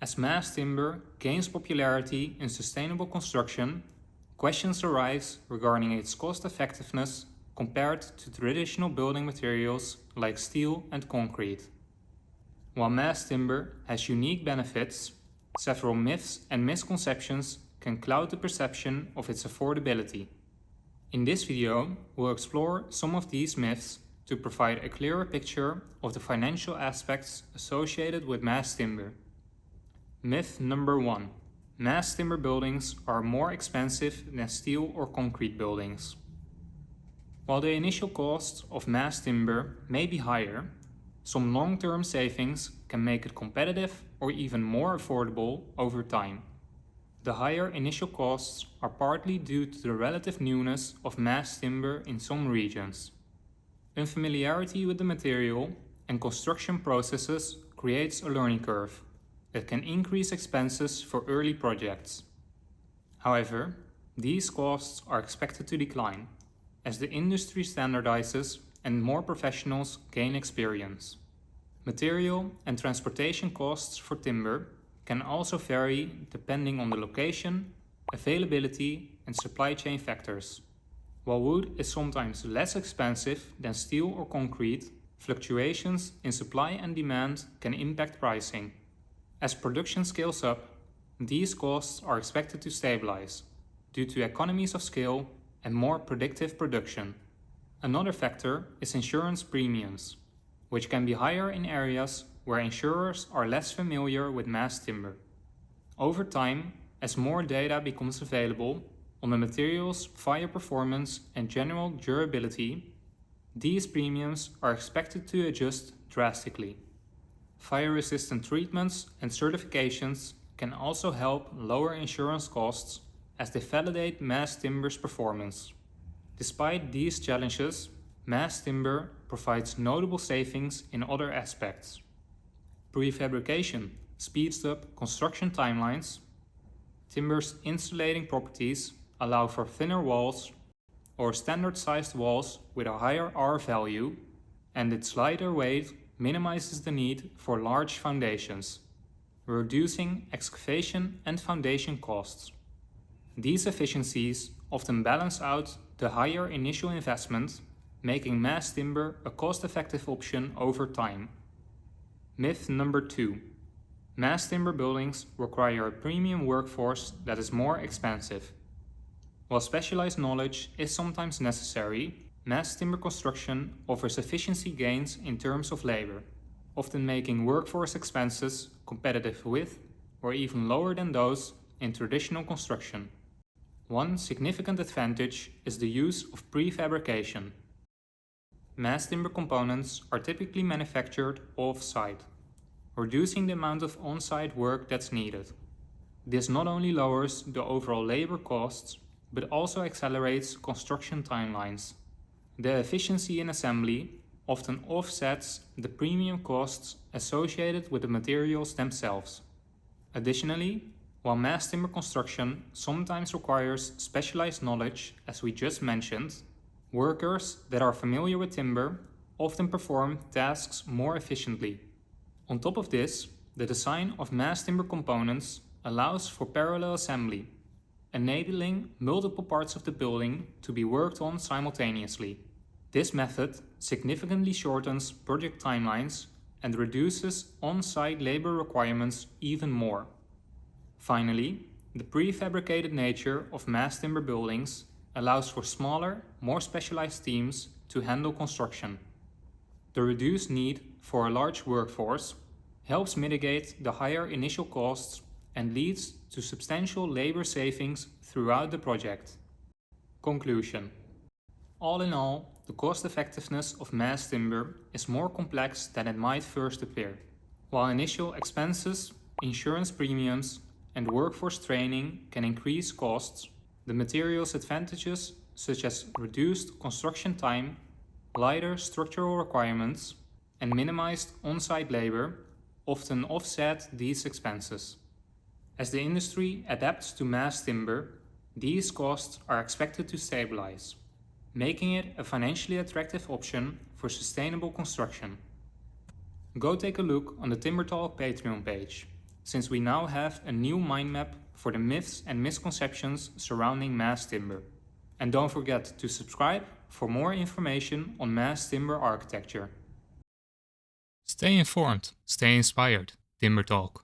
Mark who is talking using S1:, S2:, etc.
S1: As mass timber gains popularity in sustainable construction, questions arise regarding its cost effectiveness compared to traditional building materials like steel and concrete. While mass timber has unique benefits, several myths and misconceptions can cloud the perception of its affordability. In this video, we'll explore some of these myths to provide a clearer picture of the financial aspects associated with mass timber. Myth number 1. Mass timber buildings are more expensive than steel or concrete buildings. While the initial cost of mass timber may be higher, some long-term savings can make it competitive or even more affordable over time. The higher initial costs are partly due to the relative newness of mass timber in some regions. Unfamiliarity with the material and construction processes creates a learning curve that can increase expenses for early projects. However, these costs are expected to decline as the industry standardizes and more professionals gain experience. Material and transportation costs for timber can also vary depending on the location, availability, and supply chain factors. While wood is sometimes less expensive than steel or concrete, fluctuations in supply and demand can impact pricing. As production scales up, these costs are expected to stabilize due to economies of scale and more predictive production. Another factor is insurance premiums, which can be higher in areas where insurers are less familiar with mass timber. Over time, as more data becomes available on the material's fire performance and general durability, these premiums are expected to adjust drastically. Fire-resistant treatments and certifications can also help lower insurance costs as they validate mass timber's performance. Despite these challenges, mass timber provides notable savings in other aspects. Prefabrication speeds up construction timelines. Timber's insulating properties allow for thinner walls or standard-sized walls with a higher R value, and its lighter weight minimizes the need for large foundations, reducing excavation and foundation costs. These efficiencies often balance out the higher initial investment, making mass timber a cost-effective option over time. Myth number 2. Mass timber buildings require a premium workforce that is more expensive. While specialized knowledge is sometimes necessary, mass timber construction offers efficiency gains in terms of labor, often making workforce expenses competitive with or even lower than those in traditional construction. One significant advantage is the use of prefabrication. Mass timber components are typically manufactured off-site, reducing the amount of on-site work that's needed. This not only lowers the overall labor costs, but also accelerates construction timelines. The efficiency in assembly often offsets the premium costs associated with the materials themselves. Additionally, while mass timber construction sometimes requires specialized knowledge, as we just mentioned, workers that are familiar with timber often perform tasks more efficiently. On top of this, the design of mass timber components allows for parallel assembly, enabling multiple parts of the building to be worked on simultaneously. This method significantly shortens project timelines and reduces on-site labor requirements even more. Finally, the prefabricated nature of mass timber buildings allows for smaller, more specialized teams to handle construction. The reduced need for a large workforce helps mitigate the higher initial costs and leads to substantial labor savings throughout the project. Conclusion. All in all, the cost effectiveness of mass timber is more complex than it might first appear. While initial expenses, insurance premiums, and workforce training can increase costs, the material's advantages such as reduced construction time, lighter structural requirements, and minimized on-site labor often offset these expenses. As the industry adapts to mass timber, these costs are expected to stabilize, making it a financially attractive option for sustainable construction. Go take a look on the TimberTalk Patreon page, since we now have a new mind map for the myths and misconceptions surrounding mass timber. And don't forget to subscribe for more information on mass timber architecture. Stay informed, stay inspired. Timber Talk.